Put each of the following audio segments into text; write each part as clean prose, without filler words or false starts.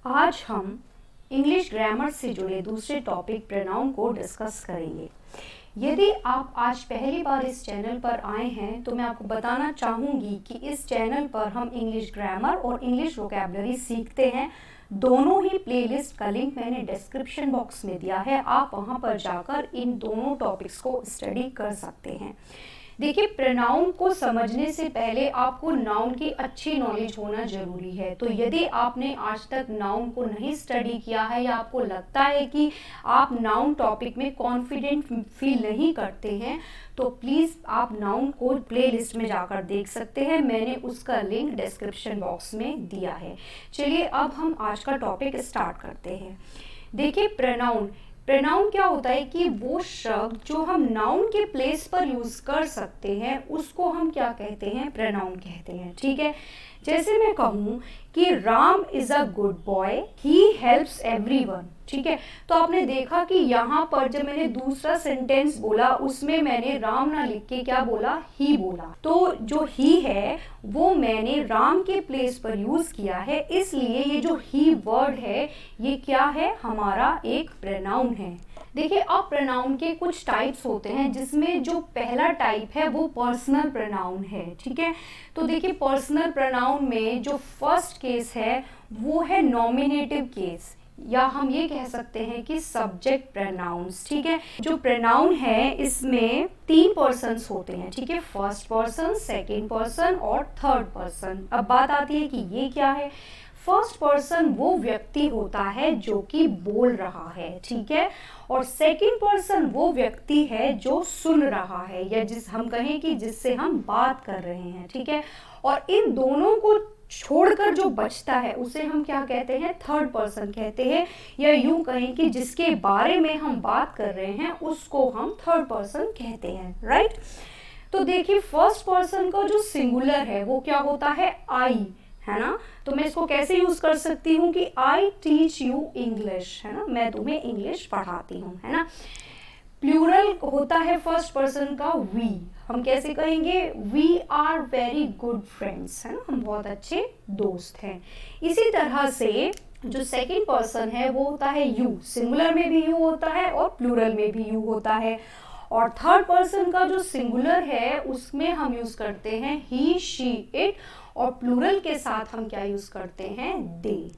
आज हम English grammar से जुड़े दूसरे टॉपिक प्रोनाउन को डिस्कस करेंगे। यदि आप आज पहली बार इस चैनल पर आए हैं तो मैं आपको बताना चाहूँगी कि इस चैनल पर हम इंग्लिश ग्रामर और इंग्लिश वोकैबुलरी सीखते हैं। दोनों ही प्लेलिस्ट का लिंक मैंने डिस्क्रिप्शन बॉक्स में दिया है, आप वहाँ पर जाकर इन दोनों टॉपिक्स को स्टडी कर सकते हैं। देखिए, प्रोनाउन को समझने से पहले आपको नाउन की अच्छी नॉलेज होना जरूरी है। तो यदि आपने आज तक नाउन को नहीं स्टडी किया है या आपको लगता है कि आप नाउन टॉपिक में कॉन्फिडेंट फील नहीं करते हैं तो प्लीज़ आप नाउन को प्लेलिस्ट में जाकर देख सकते हैं, मैंने उसका लिंक डिस्क्रिप्शन बॉक्स में दिया है। चलिए अब हम आज का टॉपिक स्टार्ट करते हैं। देखिए, प्रोनाउन क्या होता है कि वो शब्द जो हम नाउन के प्लेस पर यूज कर सकते हैं उसको हम क्या कहते हैं, प्रोनाउन कहते हैं। ठीक है, जैसे मैं कहूँ कि Ram is a good boy, he helps everyone. ठीक है, तो आपने देखा कि यहाँ पर जब मैंने दूसरा सेंटेंस बोला उसमें मैंने राम ना लिख के क्या बोला, ही बोला। तो जो ही है वो मैंने राम के प्लेस पर यूज किया है, इसलिए ये जो ही वर्ड है ये क्या है, हमारा एक प्रोनाउन है। देखिए, अब प्रोनाउन के कुछ टाइप्स होते हैं जिसमें जो पहला टाइप है वो पर्सनल प्रोनाउन है। ठीक है, तो देखिए पर्सनल प्रोनाउन में जो फर्स्ट केस है वो है नॉमिनेटिव केस, या हम ये कह सकते हैं कि सब्जेक्ट प्रोनाउंस। ठीक है, जो प्रोनाउन है इसमें 3 पर्सन्स होते हैं। ठीक है, फर्स्ट पर्सन, सेकेंड पर्सन और थर्ड पर्सन। अब बात आती है कि ये क्या है। फर्स्ट पर्सन वो व्यक्ति होता है जो कि बोल रहा है, ठीक है, और सेकंड पर्सन वो व्यक्ति है जो सुन रहा है, या जिस हम कहें कि जिससे हम बात कर रहे हैं। ठीक है, और इन दोनों को छोड़कर जो बचता है उसे हम क्या कहते हैं, थर्ड पर्सन कहते हैं, या यूं कहें कि जिसके बारे में हम बात कर रहे हैं उसको हम थर्ड पर्सन कहते हैं। राइट, तो देखिए फर्स्ट पर्सन का जो सिंगुलर है वो क्या होता है, आई, है ना। तो मैं इसको कैसे यूज कर सकती हूँ कि आई टीच यू इंग्लिश, है ना, मैं तुम्हें इंग्लिश पढ़ाती हूँ, है ना। प्लूरल होता है फर्स्ट पर्सन का वी, हम कैसे कहेंगे, we are very good friends, है ना, हम बहुत अच्छे दोस्त हैं। इसी तरह से जो सेकंड पर्सन है वो होता है यू, सिंगुलर में भी यू होता है और प्लूरल में भी यू होता है। और थर्ड पर्सन का जो सिंगुलर है उसमें हम यूज करते हैं ही, शी, इट, और प्लूरल के साथ हम क्या यूज करते हैं, दे।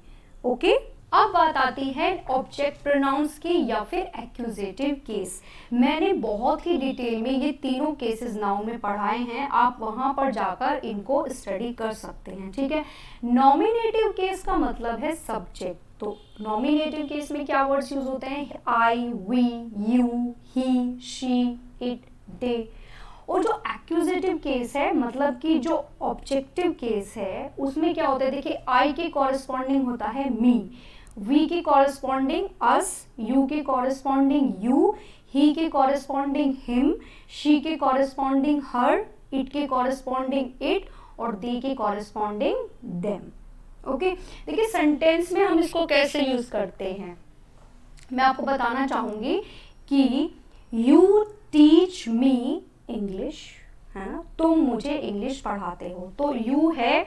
ओके, अब बात आती है ऑब्जेक्ट प्रोनाउंस की या फिर एक्यूजेटिव केस। मैंने बहुत ही डिटेल में ये तीनों केसेस नाउन में पढ़ाए हैं, आप वहां पर जाकर इनको स्टडी कर सकते हैं। ठीक है, नॉमिनेटिव केस का मतलब है सब्जेक्ट। तो नॉमिनेटिव केस में क्या वर्ड्स यूज होते हैं, I, we, you, he, she, it, they. और जो एक्यूजेटिव केस है मतलब कि जो ऑब्जेक्टिव केस है उसमें क्या होता है, देखिए आई के कॉरेस्पॉन्डिंग होता है मी, वी के कॉरेस्पॉन्डिंग अस, यू के कॉरेस्पॉन्डिंग यू, ही के कॉरेस्पॉन्डिंग हिम, शी के कॉरेस्पॉन्डिंग हर, इट के कॉरेस्पॉन्डिंग इट, और दे के कॉरेस्पॉन्डिंग देम। ओके, देखिए सेंटेंस में हम इसको कैसे यूज करते हैं मैं आपको बताना चाहूंगी कि यू टीच मी इंग्लिश, है ना, तुम मुझे इंग्लिश पढ़ाते हो। तो यू है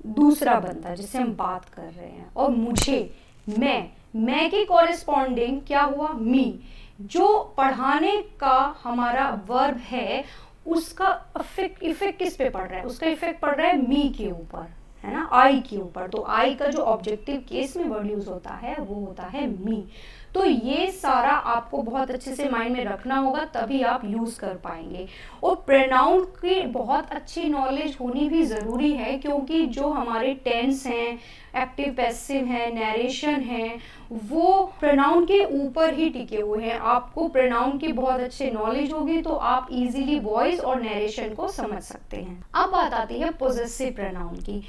दूसरा बंदा जिससे हम बात कर रहे हैं, और मुझे, मैं के कॉरेस्पॉन्डिंग क्या हुआ, मी। जो पढ़ाने का हमारा वर्ब है उसका इफेक्ट किस पे पड़ रहा है, उसका इफेक्ट पड़ रहा है मी के ऊपर, है ना, आई के ऊपर। तो आई का जो ऑब्जेक्टिव केस में वर्ड यूज होता है वो होता है मी। तो ये सारा आपको बहुत अच्छे से माइंड में रखना होगा तभी आप यूज कर पाएंगे। और प्रोनाउन की बहुत अच्छी नॉलेज होनी भी ज़रूरी है, क्योंकि जो हमारे टेंस हैं, एक्टिव पैसिव है, नरेशन है, वो प्रोनाउन के ऊपर ही टिके हुए हैं। आपको प्रोनाउन की बहुत अच्छी नॉलेज होगी तो आप इजीली वॉइस और नरेशन को समझ सकते हैं। अब बात आती है पोजेसिव प्रोनाउन की।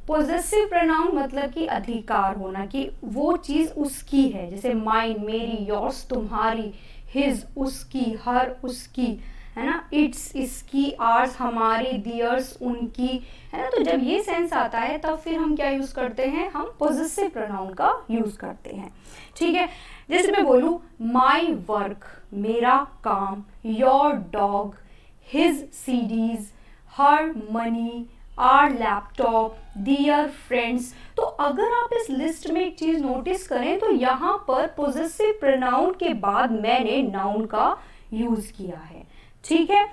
पोजेसिव प्रोनाउन मतलब कि अधिकार होना, कि वो चीज उसकी है, जैसे माइन, मेरी, योर्स, तुम्हारी, हिज, उसकी, हर, उसकी, है ना, इट्स, इसकी, आर्स, हमारी, दियर्स, उनकी, है ना। तो जब ये सेंस आता है तब फिर हम क्या यूज करते हैं, हम पोजेसिव प्रोनाउन का यूज करते हैं। ठीक है, जैसे मैं बोलूं माई वर्क, मेरा काम, your dog, his CDs, her money, our laptop, their friends. तो अगर आप इस लिस्ट में एक चीज नोटिस करें तो यहाँ पर पोजेसिव प्रोनाउन के बाद मैंने नाउन का यूज किया है, ठीक है।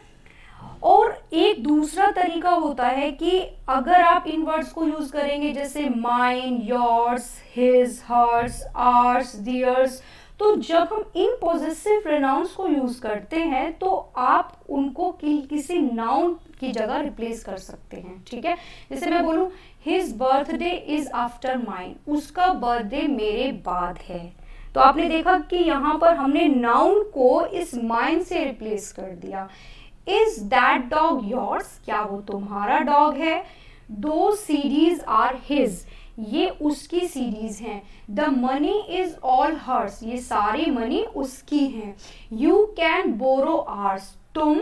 और एक दूसरा तरीका होता है कि अगर आप इन वर्ड्स को यूज करेंगे जैसे mine, yours, his, hers, ours, theirs, तो जब हम इन पॉजेसिव प्रोनाउंस को यूज करते हैं तो आप उनको किसी नाउन की जगह रिप्लेस कर सकते हैं, ठीक है। जैसे मैं बोलूं his birthday is after mine, उसका बर्थडे मेरे बाद है। तो आपने देखा कि यहाँ पर हमने नाउन को इस माइन से रिप्लेस कर दिया। इज दैट डॉग योर्स, क्या वो तुम्हारा डॉग है। दो सीरीज आर हिज, ये उसकी सीरीज हैं। The money is all hers, ये सारी मनी उसकी हैं। यू कैन बोरो आर्स, तुम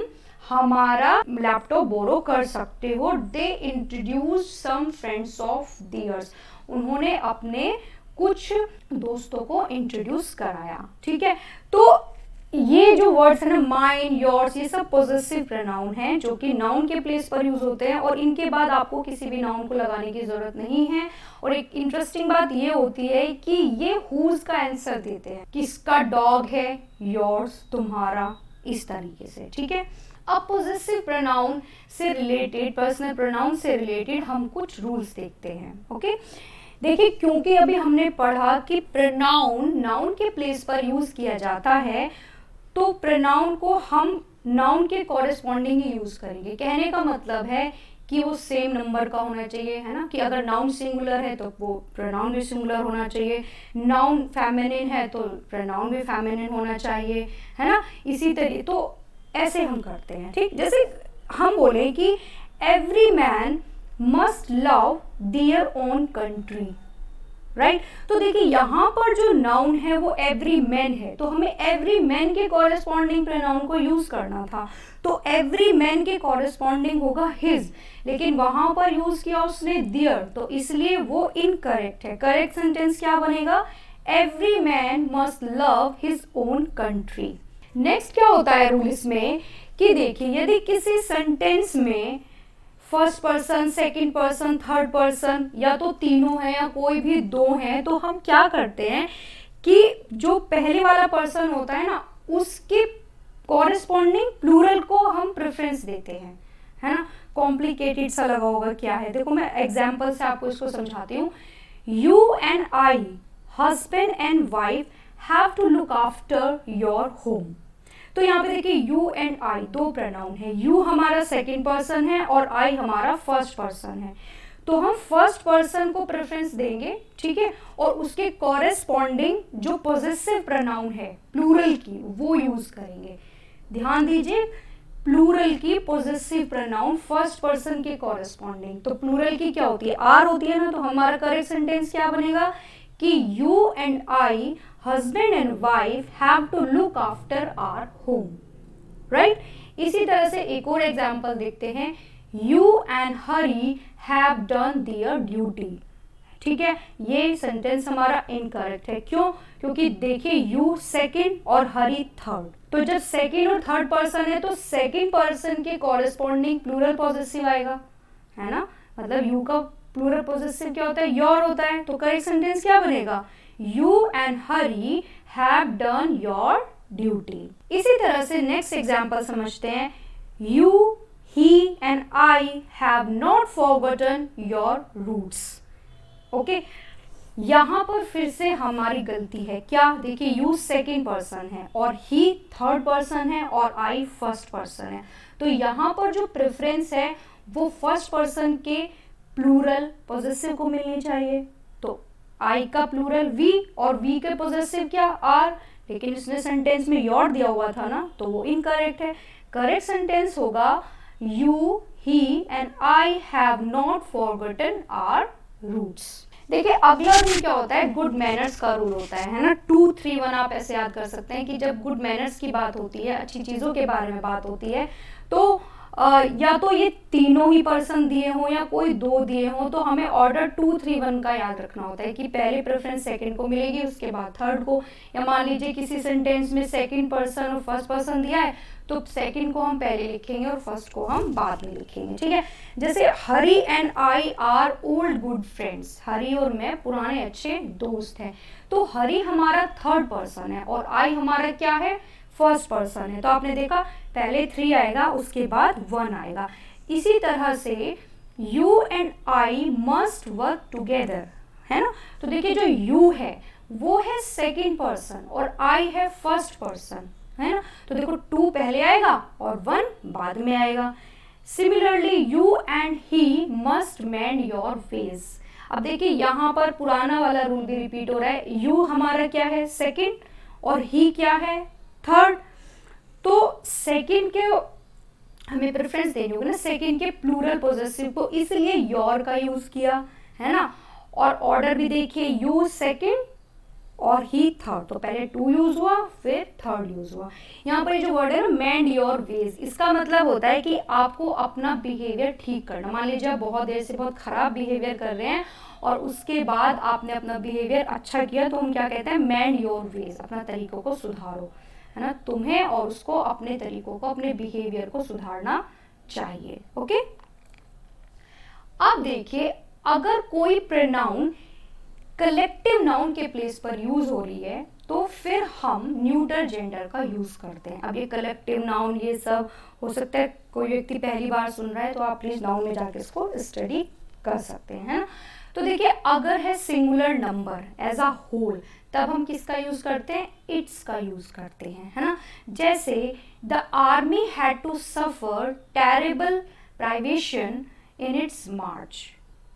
हमारा लैपटॉप बोरो कर सकते हो। They introduce some friends of theirs, उन्होंने अपने कुछ दोस्तों को इंट्रोड्यूस कराया, ठीक है। तो ये जो वर्ड्स है ना, माइन, योर्स, ये सब पॉजेसिव प्रोनाउन हैं जो कि नाउन के प्लेस पर यूज होते हैं और इनके बाद आपको किसी भी नाउन को लगाने की जरूरत नहीं है। और एक इंटरेस्टिंग बात ये होती है कि ये हुज का आंसर देते हैं, किसका डॉग है, योर्स, तुम्हारा, इस तरीके से, ठीक है। अब पॉजेसिव प्रोनाउन से रिलेटेड, पर्सनल प्रोनाउन से रिलेटेड हम कुछ रूल्स देखते हैं, ओके। देखिए, क्योंकि अभी हमने पढ़ा कि प्रोनाउन नाउन के प्लेस पर यूज किया जाता है तो प्रोनाउन को हम नाउन के कॉरेस्पॉन्डिंग ही यूज करेंगे। कहने का मतलब है कि वो सेम नंबर का होना चाहिए, है ना, कि अगर नाउन सिंगुलर है तो वो प्रोनाउन भी सिंगुलर होना चाहिए, नाउन फेमिनिन है तो प्रोनाउन भी फेमिनिन होना चाहिए, है ना। इसी तरीके तो ऐसे हम करते हैं, ठीक। जैसे हम बोले कि every man must love their own country, right. तो देखिए यहाँ पर जो नाउन है वो एवरी मैन है, तो हमें एवरी मैन के कॉरेस्पॉन्डिंग प्रोनाउन को यूज करना था। तो एवरी मैन के कॉरेस्पॉन्डिंग होगा हिज, लेकिन वहां पर यूज किया उसने दियर, तो इसलिए वो इनकरेक्ट है। करेक्ट सेंटेंस क्या बनेगा, every man must love his own country. Next क्या होता है रूल इसमें कि देखिए, यदि किसी सेंटेंस में first person, second person, third person या तो तीनों है या कोई भी दो हैं, तो हम क्या करते हैं कि जो पहले वाला पर्सन होता है ना उसके कॉरेस्पॉन्डिंग प्लूरल को हम प्रेफरेंस देते हैं, है ना। कॉम्प्लिकेटेड सा लगा होगा, क्या है, देखो मैं एग्जाम्पल से आपको इसको समझाती हूँ। You and I, husband and wife, have to look after your home. तो यहाँ पे देखिए यू एंड आई दो प्रोनाउन है, यू हमारा सेकंड पर्सन है और आई हमारा फर्स्ट पर्सन है, तो हम फर्स्ट पर्सन को प्रेफरेंस देंगे, ठीक है। और उसके कॉरेस्पॉन्डिंग जो पॉजेसिव प्रोनाउन है प्लूरल की वो यूज करेंगे। ध्यान दीजिए, प्लूरल की पॉजेसिव प्रोनाउन फर्स्ट पर्सन के कॉरेस्पॉन्डिंग, तो प्लूरल की क्या होती है, आर होती है ना। तो हमारा करेक्ट सेंटेंस क्या बनेगा कि you and I, husband and wife have to look after our home, right? इसी तरह से एक और एग्जाम्पल देखते हैं, you and Hari have done their duty, ठीक है। ये सेंटेंस हमारा इनकरेक्ट है, क्यों, क्योंकि देखिए you सेकंड और हरी थर्ड, तो जब सेकंड और थर्ड पर्सन है तो सेकंड पर्सन के कॉरेस्पॉन्डिंग प्लूरल पॉजेसिव आएगा, है ना। मतलब you का प्लूरल पॉजेसिव क्या होता है, योर होता है, तो करेक्ट सेंटेंस क्या बनेगा, You and Hari have done your duty। इसी तरह से नेक्स्ट एग्जाम्पल समझते हैं, You, he and I have not forgotten your roots। Okay, यहाँ पर फिर से हमारी गलती है, क्या, देखिए you सेकेंड पर्सन है और he थर्ड पर्सन है और I फर्स्ट पर्सन है, तो यहाँ पर जो प्रेफरेंस है वो फर्स्ट पर्सन के प्लूरल पॉजेसिव को मिलनी चाहिए। तो आई का प्लूरल वी और वी के पॉजेसिव क्या, आर, लेकिन इसने सेंटेंस में योर दिया हुआ था ना, तो वो इनकरेक्ट है। करेक्ट सेंटेंस होगा you, he and I have not forgotten our roots. देखिए अगला रूल क्या होता है, गुड मैनर्स का रूल होता है ना। 2, 3, 1 आप ऐसे याद कर सकते हैं कि जब गुड मैनर्स की बात होती है, अच्छी चीजों के बारे में बात होती है, तो या तो ये तीनों ही पर्सन दिए हों या कोई दो दिए हों, तो हमें ऑर्डर 2 3 1 का याद रखना होता है कि पहले प्रेफरेंस सेकंड को मिलेगी, उसके बाद थर्ड को। या मान लीजिए किसी सेंटेंस में सेकंड पर्सन और फर्स्ट पर्सन दिया है, तो सेकंड को हम पहले लिखेंगे और फर्स्ट को हम बाद में लिखेंगे, ठीक है। जैसे Hari and I are old good friends, Hari और मैं पुराने अच्छे दोस्त हैं। तो हरी हमारा थर्ड पर्सन है और आई हमारा क्या है, फर्स्ट पर्सन है। तो आपने देखा पहले 3 आएगा, उसके बाद 1 आएगा। इसी तरह से you and I must work together, है ना। तो देखिए जो यू है वो है सेकंड पर्सन और आई है फर्स्ट पर्सन, है ना। तो देखो 2 पहले आएगा और 1 बाद में आएगा। Similarly you and he must mend your ways. अब देखिए यहाँ पर पुराना वाला रूल भी रिपीट हो रहा है। यू हमारा क्या है, सेकंड, और ही क्या है, थर्ड। तो सेकंड के हमें प्रेफरेंस देनी होगी ना, सेकंड के प्लूरल पॉजेसिव को, इसलिए योर का यूज किया, है ना। और ऑर्डर भी देखिए, यू सेकंड और ही थर्ड। तो पहले 2 यूज हुआ, फिर थर्ड यूज हुआ। यहाँ पर जो वर्ड है ना, मेंड योर वेज, इसका मतलब होता है कि आपको अपना बिहेवियर ठीक करना। मान लीजिए आप बहुत देर से बहुत खराब बिहेवियर कर रहे हैं और उसके बाद आपने अपना बिहेवियर अच्छा किया, तो हम क्या कहते हैं, मेंड योर वेज, अपना तरीकों को सुधारो, है ना। तुम्हें और उसको अपने तरीकों को, अपने बिहेवियर को सुधारना चाहिए। ओके, अब देखिए अगर कोई प्रोनाउन कलेक्टिव नाउन के प्लेस पर यूज हो रही है, तो फिर हम न्यूटर जेंडर का यूज करते हैं। अब ये कलेक्टिव नाउन, ये सब हो सकता है कोई व्यक्ति पहली बार सुन रहा है, तो आप प्लीज नाउन में जाके इसको स्टडी कर सकते हैं, है ना। तो देखिए अगर है singular number as a whole, तब हम किसका यूज करते हैं, इट्स का यूज करते हैं, है ना। जैसे the army had to suffer terrible privation in its march.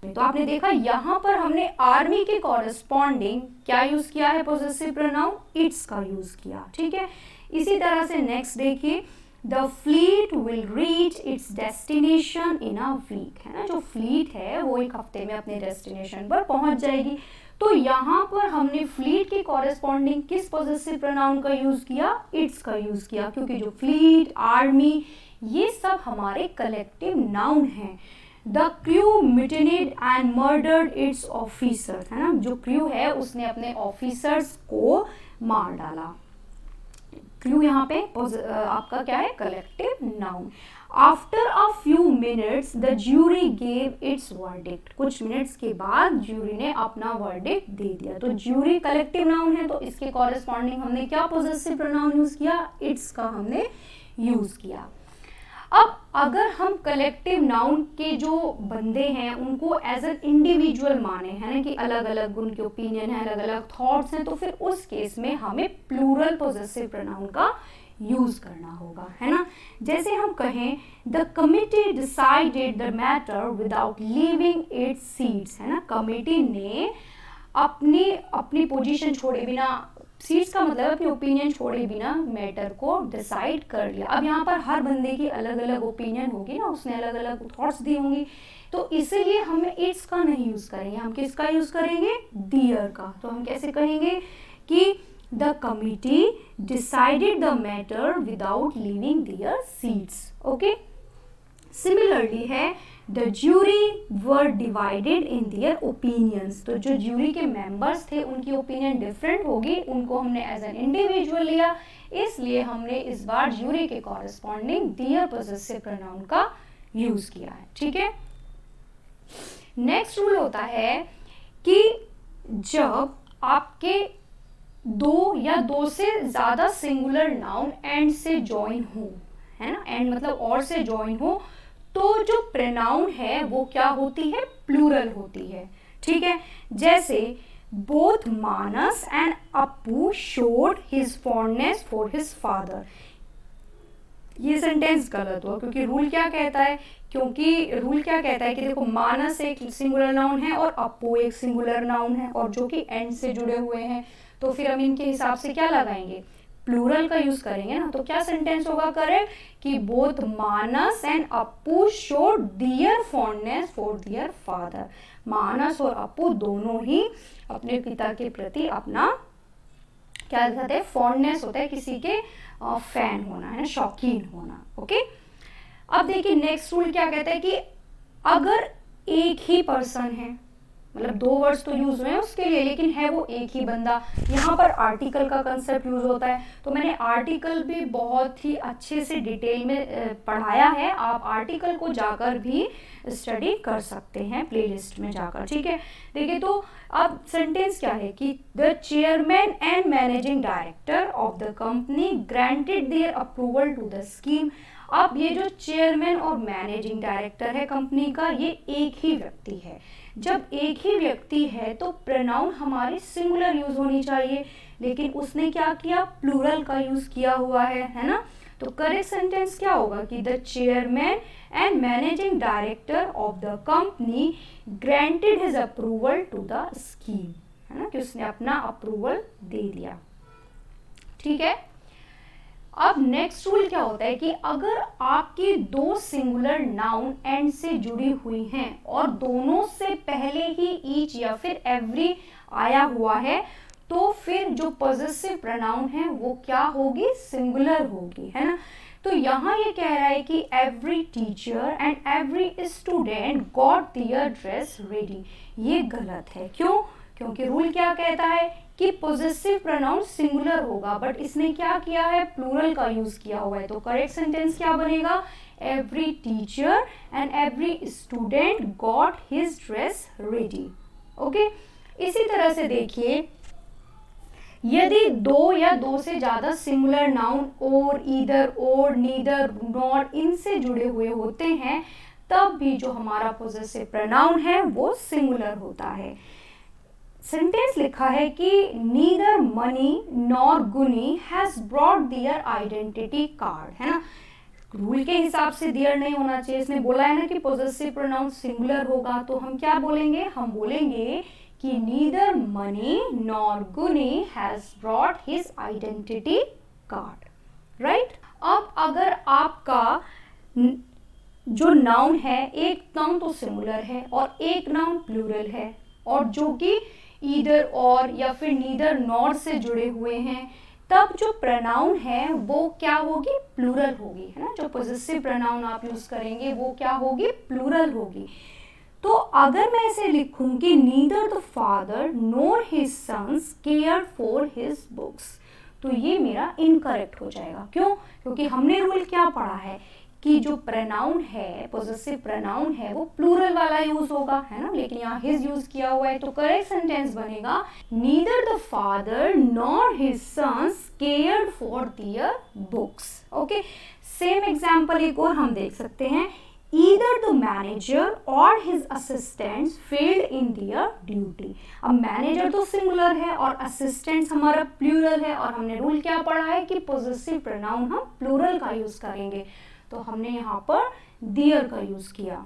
तो आपने देखा यहाँ पर हमने आर्मी के कॉरेस्पॉन्डिंग क्या यूज किया है, पॉजेसिव प्रोनाउन इट्स का यूज किया, ठीक है। इसी तरह से नेक्स्ट देखिए, the fleet will reach its destination in a week, है ना। जो फ्लीट है वो एक हफ्ते में अपने डेस्टिनेशन पर पहुंच जाएगी। तो यहाँ पर हमने फ्लीट के कॉरेस्पॉन्डिंग किस पॉजेसिव प्रोनाउन का यूज किया, इट्स का यूज किया, क्योंकि जो फ्लीट, आर्मी, ये सब हमारे कलेक्टिव नाउन हैं। The crew mutinied and murdered its officers, है ना। जो क्रू है उसने अपने ऑफिसर्स को मार डाला। क्रू यहाँ पे आपका क्या है, collective noun. After a few minutes the jury gave it's verdict. कुछ मिनट्स के बाद ज्यूरी ने अपना वर्डिक्ट दे दिया। तो ज्यूरी कलेक्टिव नाउन है, तो इसके कॉरेस्पॉन्डिंग हमने क्या पॉजेसिव प्रोनाउन यूज किया, इट्स का हमने यूज किया। अब अगर हम कलेक्टिव नाउन के जो बंदे हैं उनको एज एन इंडिविजुअल माने, है ना, कि अलग अलग उनके ओपिनियन है, अलग अलग थॉट्स हैं, तो फिर उस केस में हमें प्लूरल पॉजेसिव प्रोनाउन का यूज करना होगा, है ना। जैसे हम कहें the committee decided the matter without leaving it's seats, है ना। कमिटी ने अपनी पोजीशन छोड़े बिना, सीट्स का मतलब अपनी ओपिनियन छोड़े बिना मैटर को डिसाइड कर लिया। अब यहाँ पर हर बंदे की अलग अलग ओपिनियन होगी ना, उसने अलग अलग थॉट्स दी होंगी, तो इसीलिए हमें इट्स का नहीं यूज करेंगे, हम किसका यूज करेंगे, दियर का। तो हम कैसे कहेंगे कि the committee decided the matter without leaving their seats. Okay, similarly है the jury were divided in their opinions. तो जो ज्यूरी के मेंबर्स थे उनकी ओपिनियन डिफरेंट होगी, उनको हमने एज एन इंडिविजुअल लिया, इसलिए हमने इस बार ज्यूरी के कॉरेस्पॉन्डिंग दियर पॉजेसिव प्रोनाउन का यूज किया है, ठीक है। नेक्स्ट रूल होता है कि जब आपके दो या दो से ज्यादा सिंगुलर नाउन एंड से ज्वाइन हो, है ना, एंड मतलब और से ज्वाइन हो, तो जो प्रोनाउन है वो क्या होती है, प्लूरल होती है, ठीक है। जैसे both Manas and Appu showed his fondness for his father. ये सेंटेंस गलत हुआ, क्योंकि रूल क्या कहता है, कि देखो मानस एक सिंगुलर नाउन है और अप्पू एक सिंगुलर नाउन है और जो कि एंड से जुड़े हुए हैं, तो फिर हम इनके हिसाब से क्या लगाएंगे, प्लूरल का यूज करेंगे ना। तो क्या सेंटेंस होगा करेक्ट, कि both Manas and Appu showed their fondness for their father. Manas और अप्पू दोनों ही अपने पिता के प्रति अपना क्या दिखाते हैं, फॉन्डनेस होता है, किसी के फैन होना, है ना, शौकीन होना। ओके, अब देखिए नेक्स्ट रूल क्या कहता है कि अगर एक ही पर्सन है, मतलब 2 वर्ड्स तो यूज हुए हैं उसके लिए, लेकिन है वो एक ही बंदा, यहाँ पर आर्टिकल का कंसेप्ट यूज होता है। तो मैंने आर्टिकल भी बहुत ही अच्छे से डिटेल में पढ़ाया है, आप आर्टिकल को जाकर भी स्टडी कर सकते हैं प्लेलिस्ट में जाकर, ठीक है। देखिए तो अब सेंटेंस क्या है कि the chairman and managing director of the company granted their approval to the scheme. अब ये जो चेयरमैन और मैनेजिंग डायरेक्टर है कंपनी का, ये एक ही व्यक्ति है। जब एक ही व्यक्ति है तो प्रोनाउन हमारी सिंगुलर यूज होनी चाहिए, लेकिन उसने क्या किया, प्लूरल का यूज किया हुआ है ना। तो करेक्ट सेंटेंस क्या होगा कि the chairman and managing director of the company granted his approval to the scheme, है ना, कि उसने अपना अप्रूवल दे दिया, ठीक है। अब नेक्स्ट रूल क्या होता है कि अगर आपकी 2 सिंगुलर नाउन एंड से जुड़ी हुई हैं और दोनों से पहले ही ईच या फिर एवरी आया हुआ है, तो फिर जो पॉजेसिव प्रोनाउन है वो क्या होगी, सिंगुलर होगी, है ना। तो यहाँ ये कह रहा है कि every teacher and every student got their dress ready. ये गलत है, क्यों, क्योंकि रूल क्या कहता है कि पॉजेसिव प्रोनाउन सिंगुलर होगा, बट इसने क्या किया है, प्लूरल का यूज किया हुआ है। तो करेक्ट सेंटेंस क्या बनेगा, every teacher and every student got his dress ready. Okay, इसी तरह से देखिए यदि 2 या 2 से ज्यादा सिंगुलर नाउन और, ईदर, और, नीदर, नॉर इनसे जुड़े हुए होते हैं, तब भी जो हमारा पॉजेसिव प्रोनाउन है वो सिंगुलर होता है। सेंटेंस लिखा है कि नीदर मनी नॉर गुनी has brought their identity card, है ना। रूल के हिसाब से दियर नहीं होना चाहिए, इसने बोला है ना कि पॉजेसिव प्रोनाउन सिंगुलर होगा, तो हम क्या बोलेंगे, हम बोलेंगे कि नीदर मनी नॉर गुनी has brought his identity card, right. अब अगर आपका जो नाउन है, एक नाउन तो सिंगुलर है और एक नाउन प्लूरल है, और जो कि ईदर और या फिर नीदर नॉर से जुड़े हुए हैं, तब जो प्रोनाउन है वो क्या होगी, प्लूरल होगी, है ना। जो पॉजेसिव प्रोनाउन आप यूज करेंगे वो क्या होगी, प्लूरल होगी। तो अगर मैं ऐसे लिखूं कि neither the father nor his sons care for his books, तो ये मेरा इनकरेक्ट हो जाएगा। क्यों, क्योंकि हमने रूल क्या पढ़ा है कि जो प्रोनाउन है, पॉजेसिव प्रोनाउन है, वो प्लूरल वाला यूज होगा, है ना, लेकिन यहाँ हिज यूज किया हुआ है। तो करेक्ट सेंटेंस बनेगा neither the father nor his sons cared for their books. Okay, same example एक और हम देख सकते हैं, either the manager or his assistants failed in their duty। अब मैनेजर तो सिंगुलर है और असिस्टेंट्स हमारा प्लूरल है, और हमने रूल क्या पढ़ा है कि पॉजेसिव प्रोनाउन हम प्लूरल का यूज करेंगे, तो हमने यहाँ पर देयर का यूज किया।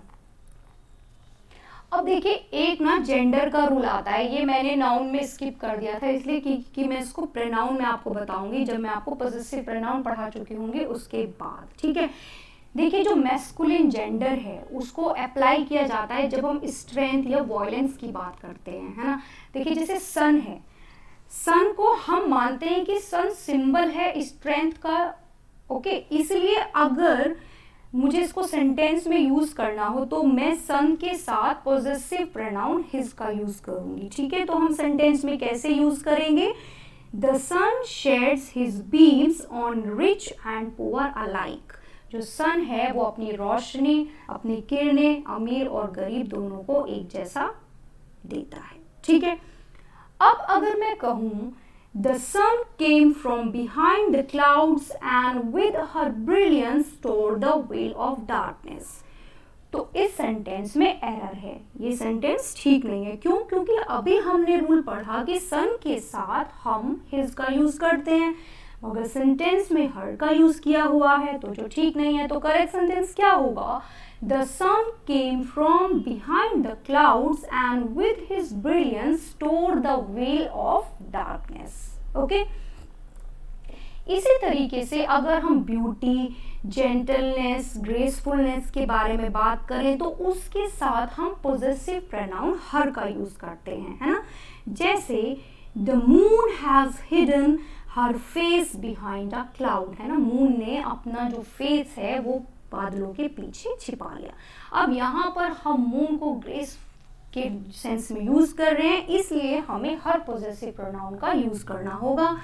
अब देखिए एक ना जेंडर का रूल आता है, ये मैंने नाउन में स्किप कर दिया था इसलिए कि मैं इसको प्रोनाउन में आपको बताऊंगी जब मैं आपको पॉजेसिव प्रोनाउन पढ़ा चुकी होंगी उसके बाद, ठीक है। देखिए जो मैस्कुलिन जेंडर है उसको अप्लाई किया जाता है जब हम स्ट्रेंथ या वॉयलेंस की बात करते हैं, है ना। देखिए जैसे सन है, सन को हम मानते हैं कि सन सिंबल है स्ट्रेंथ का, ओके। इसलिए अगर मुझे इसको सेंटेंस में यूज करना हो तो मैं सन के साथ पॉजेसिव प्रोनाउन हिज का यूज करूंगी, ठीक है। तो हम सेंटेंस में कैसे यूज करेंगे, the sun sheds his beams on rich and poor alike. जो सन है वो अपनी रोशनी, अपनी किरणें अमीर और गरीब दोनों को एक जैसा देता है, ठीक है। अब अगर मैं कहूं the sun came from behind the clouds and with her brilliance tore the veil of darkness, तो इस सेंटेंस में एरर है, ये सेंटेंस ठीक नहीं है। क्यों, क्योंकि अभी हमने रूल पढ़ा कि सन के साथ हम हिज का यूज करते हैं, अगर सेंटेंस में हर का यूज किया हुआ है तो जो ठीक नहीं है। तो करेक्ट सेंटेंस क्या होगा, the sun came from behind the clouds and with his brilliance tore the veil of darkness, okay. इसी तरीके से अगर हम ब्यूटी, जेंटलनेस, ग्रेसफुलनेस के बारे में बात करें तो उसके साथ हम पॉजेसिव प्रोनाउन हर का यूज करते हैं, है ना। जैसे the moon has hidden her face behind a cloud, है ना, मून ने अपना जो फेस है वो बादलों के पीछे छिपा लिया। अब यहाँ पर हम मून को ग्रेस के सेंस में यूज कर रहे हैं, इसलिए हमें हर पॉजेसिव प्रोनाउन का यूज करना होगा।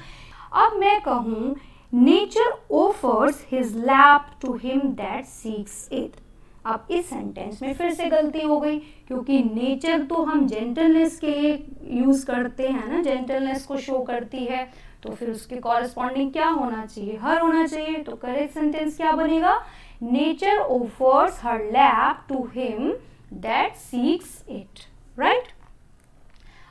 अब मैं कहूँ nature offers his lap to him that seeks it. अब इस सेंटेंस में फिर से गलती हो गई, क्योंकि नेचर तो हम जेंटलनेस के लिए यूज करते हैं ना, जेंटलनेस को शो करती है, तो फिर उसके कॉरेस्पॉन्डिंग क्या होना चाहिए, हर होना चाहिए। तो करेक्ट सेंटेंस क्या बनेगा, nature offers her lap to him that seeks it, right.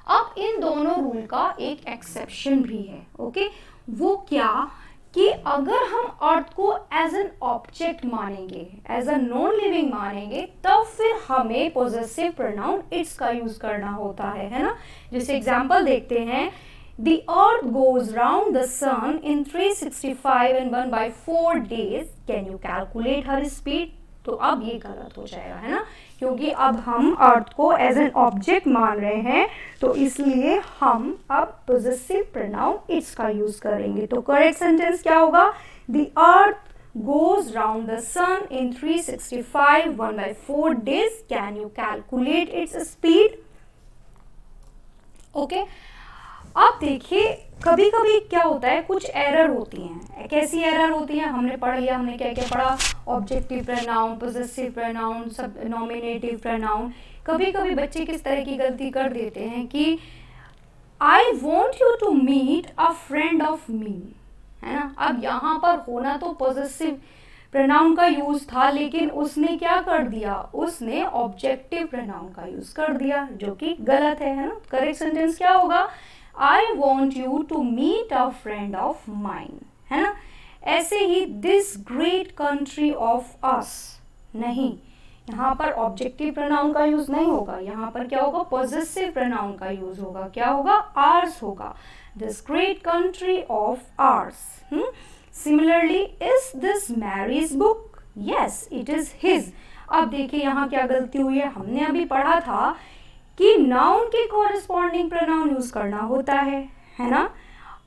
अब इन दोनों रूल का एक एक्सेप्शन भी है, ओके। वो क्या कि अगर हम अर्थ को एज एन ऑब्जेक्ट मानेंगे, एज अ नॉन लिविंग मानेंगे, तब फिर हमें पॉजेसिव प्रोनाउन इट्स का यूज करना होता है ना। जैसे एग्जांपल देखते हैं, The earth goes round the sun in 365 and 1/4 days. Can you calculate her speed? तो अब ये गलत हो जाएगा, है ना, क्योंकि अब हम अर्थ को एज एन ऑब्जेक्ट मान रहे हैं, तो इसलिए हम अब पॉजेसिव प्रोनाउन इट्स का यूज करेंगे। तो करेक्ट सेंटेंस क्या होगा, The earth goes round the sun in 365 1/4 days. Can you calculate its speed? Okay. अब देखिए कभी कभी क्या होता है, कुछ एरर होती हैं। कैसी एरर होती है, हमने पढ़ लिया, हमने क्या क्या पढ़ा, ऑब्जेक्टिव प्रोनाउन, पॉजेसिव प्रोनाउन, सब नॉमिनेटिव प्रोनाउन। कभी कभी बच्चे किस तरह की गलती कर देते हैं कि I want you to meet a friend of me, है ना। अब यहाँ पर होना तो पॉजेसिव प्रोनाउन का यूज था, लेकिन उसने क्या कर दिया, उसने ऑब्जेक्टिव प्रोनाउन का यूज कर दिया, जो कि गलत है ना। करेक्ट सेंटेंस क्या होगा, I want you to meet a friend of mine, है ना। ऐसे ही this great country of us, नहीं, यहाँ पर ऑब्जेक्टिव प्रोनाउन का यूज नहीं होगा, यहाँ पर क्या होगा, पॉजेसिव प्रोनाउन का यूज होगा। क्या होगा, ours होगा, this great country of ours। Similarly, is this Mary's book? Yes, it is his। अब देखिए यहाँ क्या गलती हुई है, हमने अभी पढ़ा था कि नाउन के कॉरेस्पॉन्डिंग प्रोनाउन यूज करना होता है ना।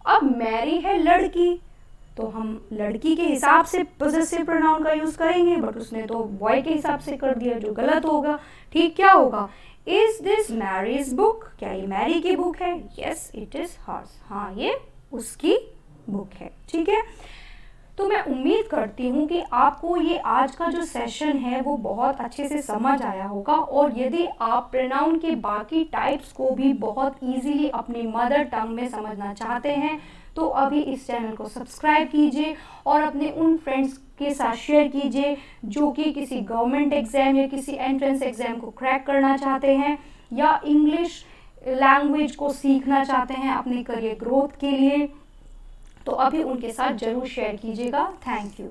अब मैरी है लड़की, तो हम लड़की के हिसाब से पॉजेसिव प्रोनाउन का यूज करेंगे, बट उसने तो बॉय के हिसाब से कर दिया, जो गलत होगा। ठीक, क्या होगा, इज दिस मैरीज बुक? क्या ये मैरी की बुक है? Yes, it is hers. हाँ, ये उसकी बुक है। ठीक है, तो मैं उम्मीद करती हूँ कि आपको ये आज का जो सेशन है वो बहुत अच्छे से समझ आया होगा। और यदि आप प्रोनाउन के बाकी टाइप्स को भी बहुत इजीली अपनी मदर टंग में समझना चाहते हैं, तो अभी इस चैनल को सब्सक्राइब कीजिए और अपने उन फ्रेंड्स के साथ शेयर कीजिए जो कि किसी गवर्नमेंट एग्जाम या किसी एंट्रेंस एग्जाम को क्रैक करना चाहते हैं, या इंग्लिश लैंग्वेज को सीखना चाहते हैं अपने करियर ग्रोथ के लिए। तो अभी उनके साथ जरूर शेयर कीजिएगा। Thank you.